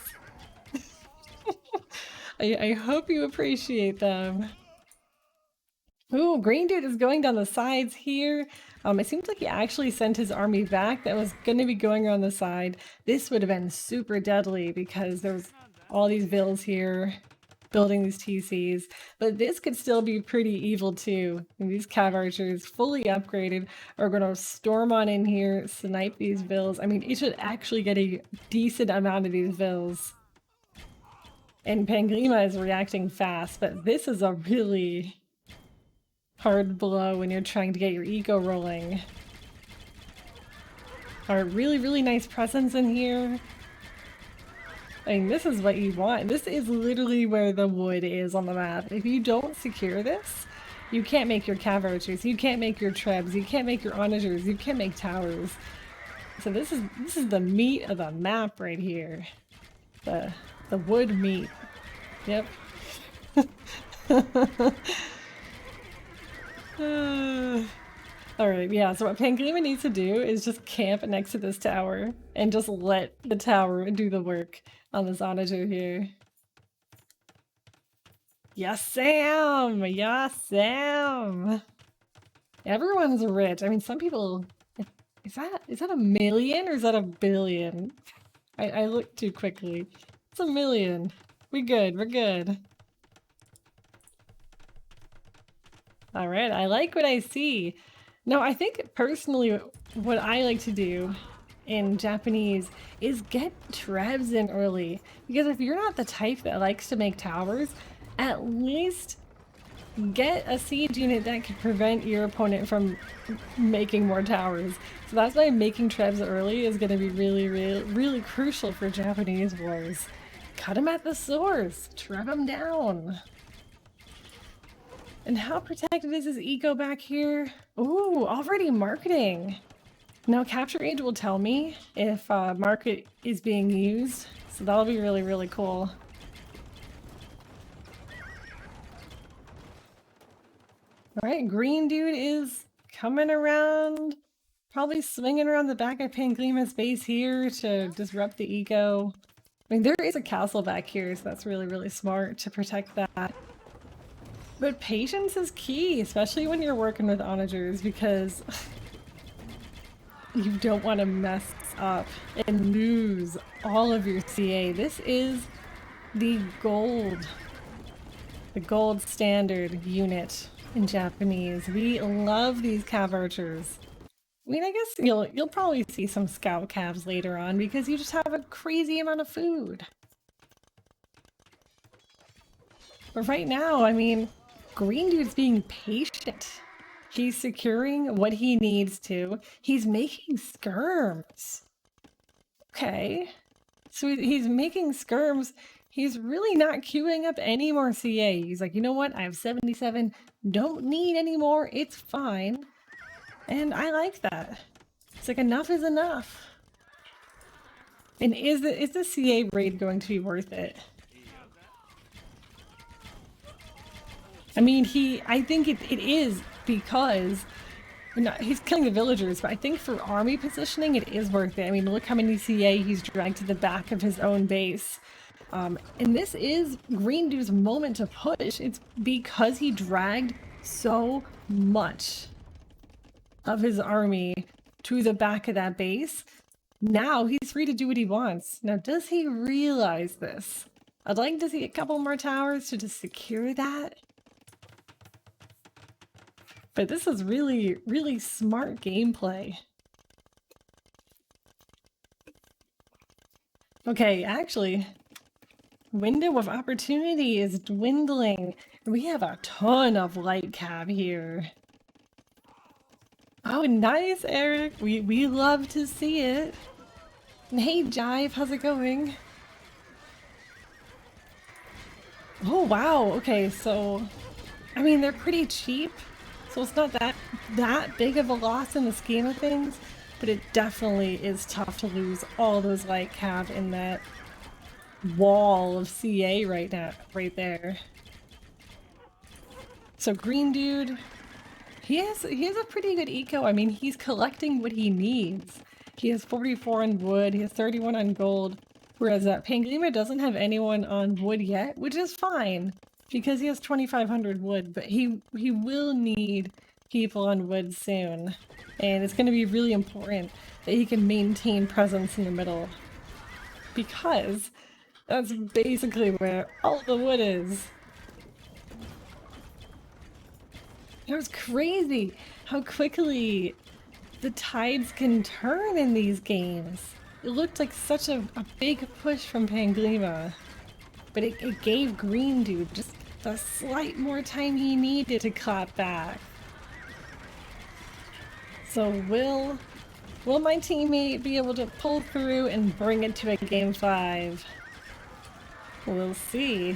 I hope you appreciate them. Ooh, Greendude is going down the sides here. It seems like he actually sent his army back that was going to be going around the side. This would have been super deadly because there's all these vills here building these TCs, but this could still be pretty evil too. And these cav archers, fully upgraded, are going to storm on in here, snipe these vills. I mean, it should actually get a decent amount of these vills. And Panglima is reacting fast, but this is a really hard blow when you're trying to get your eco rolling. Our really nice presence in here. I mean, this is what you want. This is literally where the wood is on the map. If you don't secure this, you can't make your cav archers, you can't make your trebs, you can't make your onagers, you can't make towers. So this is the meat of the map right here. The wood meat. Yep. Alright, yeah, so what Panglima needs to do is just camp next to this tower and just let the tower do the work on this onager here. Yes, Sam! Yes, Sam! Everyone's rich. I mean, some people... Is that a million or is that a billion? I looked too quickly. It's a million. We're good. Alright, I like what I see. No, I think personally what I like to do in Japanese is get trebs in early. Because if you're not the type that likes to make towers, at least get a siege unit that can prevent your opponent from making more towers. So that's why making trebs early is going to be really crucial for Japanese wars. Cut them at the source, treb them down. And how protected is his eco back here? Ooh, already marketing. Now capture age will tell me if market is being used, so that'll be really cool. All right, Greendude is coming around Probably swinging around the back of Panglima's base here to disrupt the eco. I mean, there is a castle back here, so that's really, really smart to protect that. But patience is key, especially when you're working with onagers, because you don't want to mess up and lose all of your CA. This is the gold standard unit in Japanese. We love these cav archers. I mean, I guess you'll probably see some scout calves later on because you just have a crazy amount of food. But right now, I mean, Greendude's being patient. He's securing what he needs to. He's making skirms. Okay. So he's making skirms. He's really not queuing up any more CA. He's like, you know what? I have 77. Don't need any more. It's fine. And I like that. It's like enough is enough. And is the CA raid going to be worth it? I mean, I think it is because he's killing the villagers, but I think for army positioning, it is worth it. I mean, look how many CA he's dragged to the back of his own base. And this is Greendude's moment to push. It's because he dragged so much of his army to the back of that base. Now he's free to do what he wants. Now, does he realize this? I'd like to see a couple more towers to just secure that. But this is really, really smart gameplay. Okay, actually, window of opportunity is dwindling. We have a ton of light cab here. Oh, nice, Eric. We love to see it. And hey, Jive, how's it going? Oh, wow. Okay, so, I mean, they're pretty cheap. So it's not that big of a loss in the scheme of things, but it definitely is tough to lose all those light cav in that wall of CA right there. So Greendude, he has a pretty good eco. I mean, he's collecting what he needs. He has 44 on wood, he has 31 on gold, whereas Panglima doesn't have anyone on wood yet, which is fine. Because he has 2,500 wood, but he will need people on wood soon. And it's going to be really important that he can maintain presence in the middle. Because that's basically where all the wood is. It was crazy how quickly the tides can turn in these games. It looked like such a big push from Panglima. But it gave Greendude just the slight more time he needed to clap back. So will my teammate be able to pull through and bring it to a game 5? We'll see.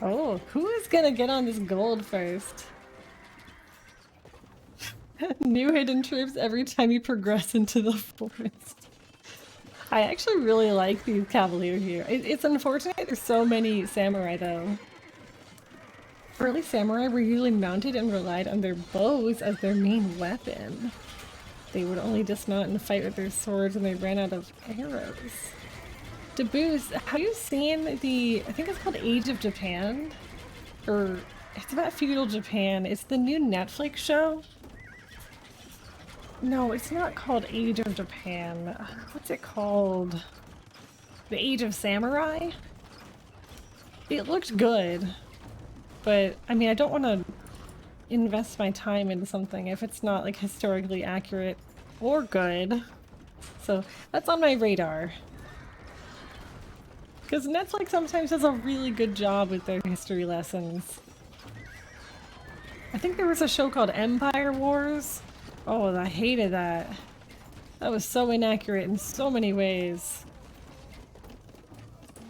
Oh, who is gonna get on this gold first? New hidden troops every time you progress into the forest. I actually really like these cavalier here. It's unfortunate there's so many samurai though. Early samurai were usually mounted and relied on their bows as their main weapon. They would only dismount and fight with their swords when they ran out of arrows. To boost, have you seen I think it's called Age of Japan? Or it's about feudal Japan. It's the new Netflix show. No, it's not called Age of Japan. What's it called? The Age of Samurai? It looked good, but I mean, I don't want to invest my time into something if it's not like historically accurate or good. So that's on my radar. Because Netflix sometimes does a really good job with their history lessons. I think there was a show called Empire Wars. Oh, I hated that. That was so inaccurate in so many ways.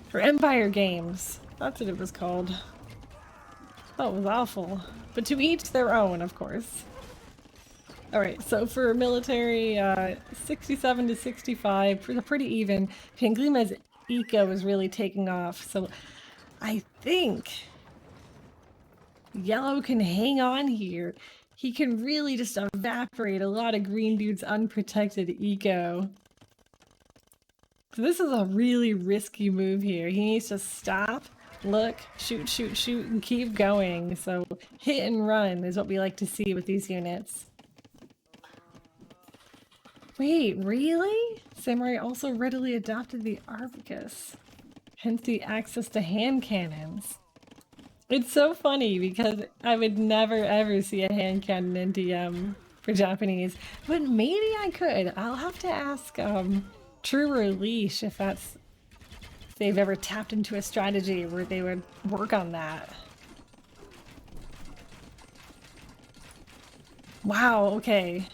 For Empire Games. That's what it was called. That was awful. But to each their own, of course. Alright, so for military, 67 to 65, pretty even. Panglima's eco is really taking off, so I think yellow can hang on here. he can really just evaporate a lot of Greendude's unprotected eco. So this is a really risky move here. He needs to stop, look, shoot, shoot, shoot, and keep going. So hit and run is what we like to see with these units. Wait, really? Samurai also readily adopted the Arvicus, hence the access to hand cannons. It's so funny because I would never ever see a hand cannon in DM for Japanese, but maybe I could. I'll have to ask True or Leash if they've ever tapped into a strategy where they would work on that. Wow, okay.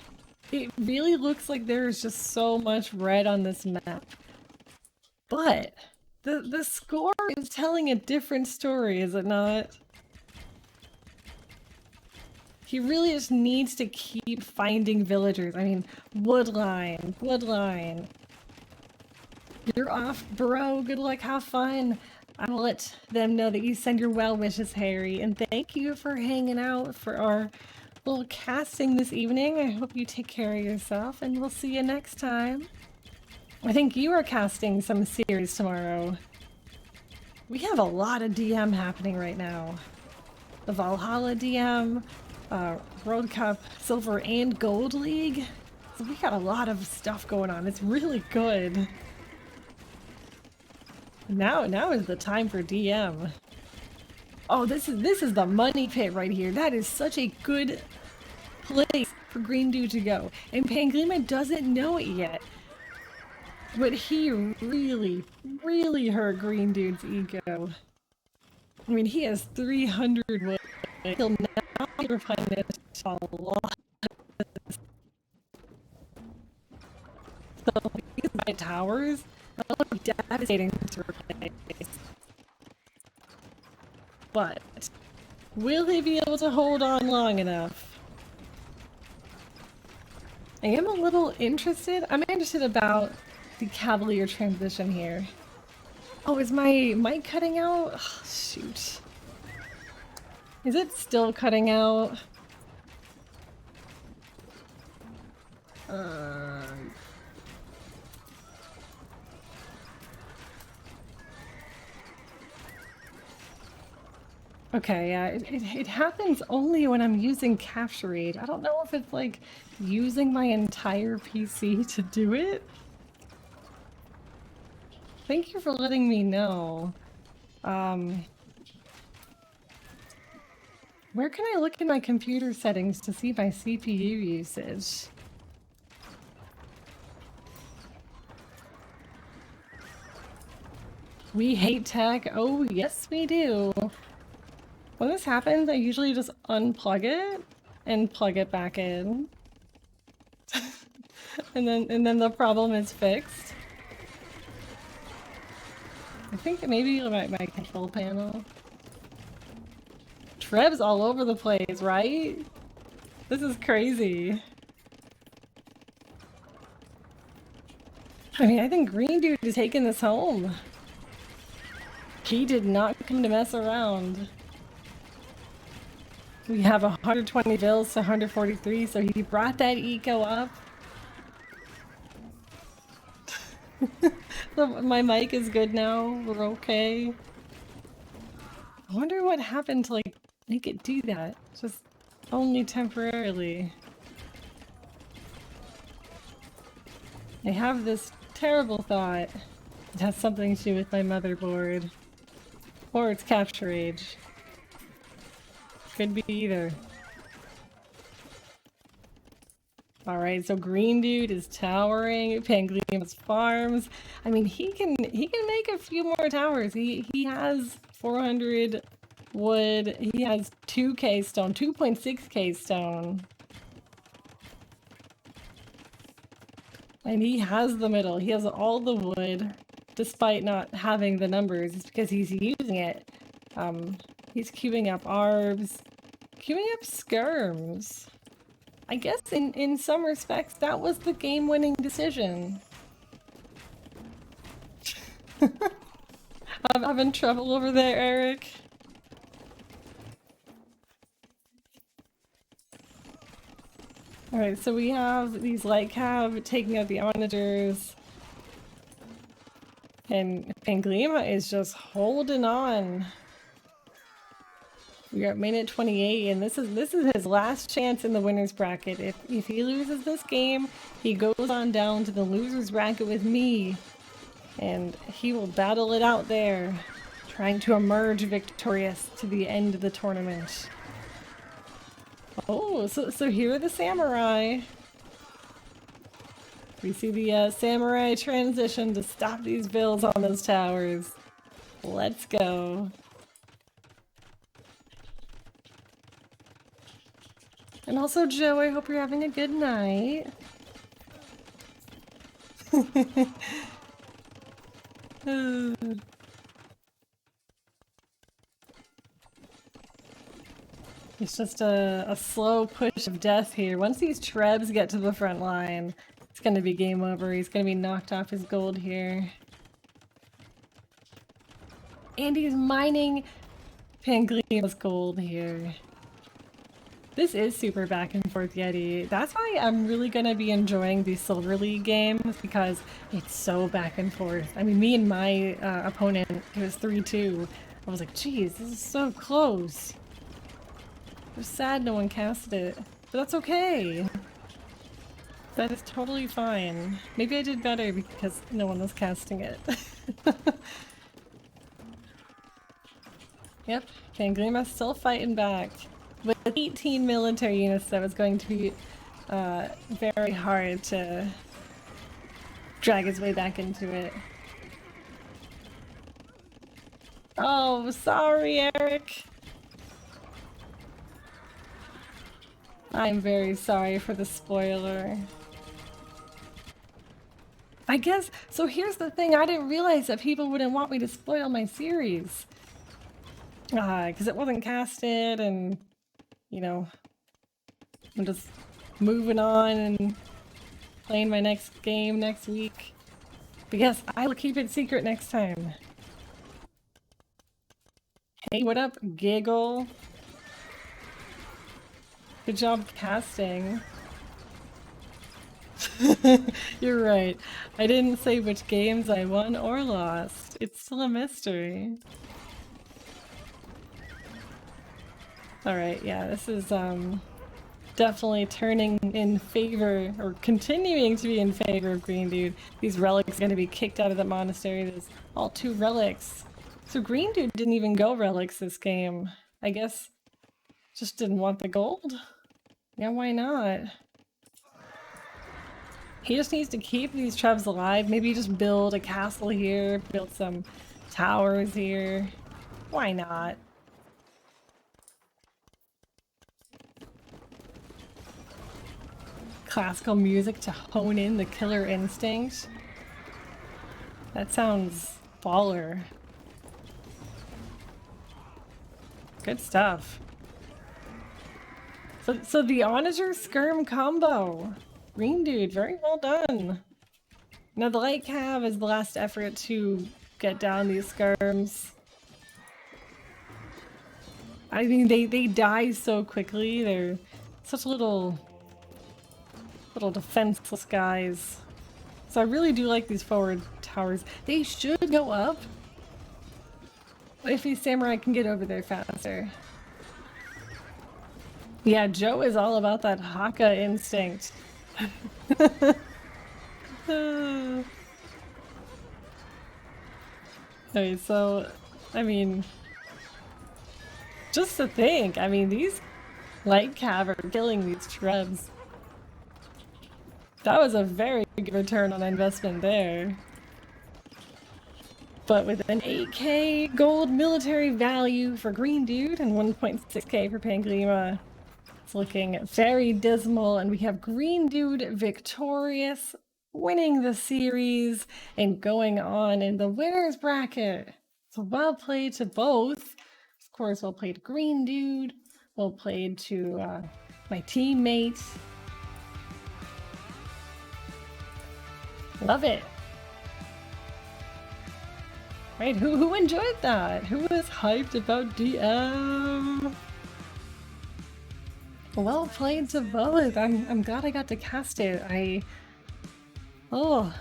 It really looks like there's just so much red on this map. But the score is telling a different story, is it not? He really just needs to keep finding villagers. I mean, woodline, woodline. You're off, bro. Good luck, have fun. I'll let them know that you send your well wishes, Harry. And thank you for hanging out for our little casting this evening. I hope you take care of yourself, and we'll see you next time. I think you are casting some series tomorrow. We have a lot of DM happening right now. The Valhalla DM, World Cup Silver and Gold League. So we got a lot of stuff going on. It's really good. Now is the time for DM. Oh, this is the money pit right here. That is such a good place for Greendude to go. And Panglima doesn't know it yet. But he really, really hurt Greendude's ego. I mean, he has 300 wood. He'll now replenish a lot. So these by towers, that'll be devastating to replace. But will he be able to hold on long enough? I am a little interested. I'm interested about the Cavalier transition here. Oh, is my mic cutting out? Oh, shoot. Is it still cutting out? Okay, yeah, it happens only when I'm using Capture Aid. I don't know if it's like using my entire PC to do it. Thank you for letting me know. Where can I look in my computer settings to see my CPU usage? We hate tech. Oh, yes, we do. When this happens, I usually just unplug it and plug it back in. and then the problem is fixed. I think maybe my control panel. Treb's all over the place, right? This is crazy. I mean, I think Greendude is taking this home. He did not come to mess around. We have 120 bills to 143, so he brought that eco up. So my mic is good now. We're okay. I wonder what happened to like make it do that. Just only temporarily. I have this terrible thought. It has something to do with my motherboard. Or it's Capture Age. Could be either. Alright, so Greendude is towering, Panglima's farms. I mean, he can make a few more towers. He has 400 wood. He has 2k stone, 2.6k stone. And he has the middle. He has all the wood, despite not having the numbers. It's because he's using it. He's queuing up arbs, queuing up skirms. I guess in some respects, that was the game-winning decision. I'm having trouble over there, Eric. Alright, so we have these light cav taking out the onagers. And Panglima is just holding on. We're at minute 28, and this is his last chance in the winner's bracket. If he loses this game, he goes on down to the loser's bracket with me. And he will battle it out there, trying to emerge victorious to the end of the tournament. Oh, so here are the samurai. We see the samurai transition to stop these bills on those towers. Let's go. And also, Joe, I hope you're having a good night. It's just a slow push of death here. Once these trebs get to the front line, it's gonna be game over. He's gonna be knocked off his gold here. And he's mining Panglima's gold here. This is super back and forth Yeti. That's why I'm really gonna be enjoying these Silver League games, because it's so back and forth. I mean, me and my opponent, it was 3-2. I was like, geez, this is so close. It was sad no one cast it, but that's okay. That is totally fine. Maybe I did better because no one was casting it. Yep, Panglima's still fighting back. With 18 military units, that was going to be very hard to drag his way back into it. Oh, sorry, Eric. I'm very sorry for the spoiler. I guess, so here's the thing, I didn't realize that people wouldn't want me to spoil my series. Because it wasn't casted, and, you know, I'm just moving on and playing my next game next week. But yes, I will keep it secret next time. Hey, what up, Giggle? Good job casting. You're right. I didn't say which games I won or lost. It's still a mystery. Alright, yeah, this is definitely turning in favor, or continuing to be in favor of Greendude. These relics are going to be kicked out of the monastery. There's all 2 relics. So Greendude didn't even go relics this game. I guess just didn't want the gold? Yeah, why not? He just needs to keep these trebs alive. Maybe just build a castle here, build some towers here. Why not? Classical music to hone in the killer instinct. That sounds baller. Good stuff. So the Onager Skirm combo. Greendude, very well done. Now the light cav is the last effort to get down these skirms. I mean, they die so quickly. They're such little defenseless guys. So I really do like these forward towers. They should go up if these samurai can get over there faster. Yeah, Joe is all about that Haka instinct. Okay, so, I mean, just to think, I mean, these light cav are killing these trebs. That was a very good return on investment there. But with an 8k gold military value for Greendude and 1.6k for Panglima, it's looking very dismal, and we have Greendude victorious, winning the series and going on in the winner's bracket. So well played to both. Of course, well played to Greendude, well played to my teammates. Love it. Right, who enjoyed that? Who was hyped about DM? Well played to both. I'm glad I got to cast it. Oh.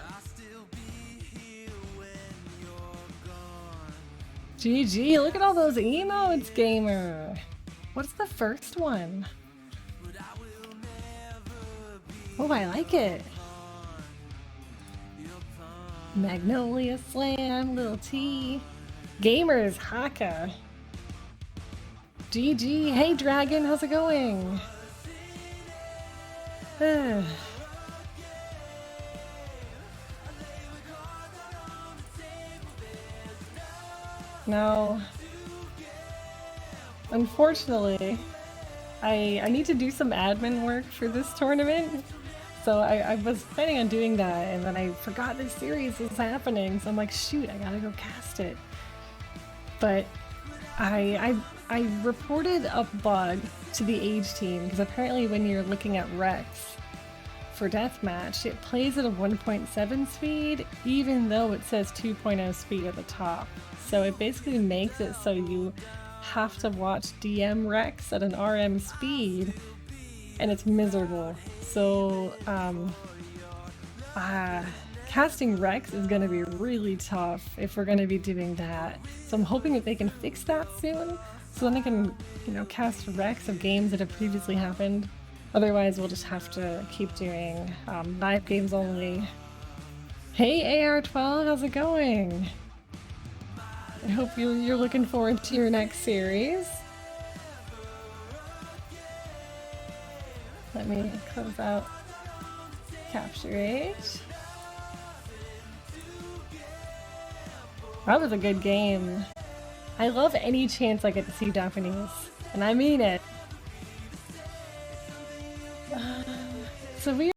GG, look at all those emotes, gamer. What's the first one? Oh, I like it. Magnolia Slam, little T. Gamers, Haka. GG, hey Dragon, how's it going? No. Unfortunately, I need to do some admin work for this tournament. So I was planning on doing that, and then I forgot this series was happening. So I'm like, shoot, I gotta go cast it. But I reported a bug to the age team, because apparently when you're looking at Rex for deathmatch, it plays at a 1.7 speed, even though it says 2.0 speed at the top. So it basically makes it so you have to watch DM Rex at an RM speed, and it's miserable. So casting Rex is going to be really tough if we're going to be doing that. So I'm hoping that they can fix that soon, so then I can, you know, cast Rex of games that have previously happened. Otherwise, we'll just have to keep doing live games only. Hey AR12, how's it going? I hope you're looking forward to your next series. Let me close out Capture Age. That was a good game. I love any chance I get to see Japanese, and I mean it. So we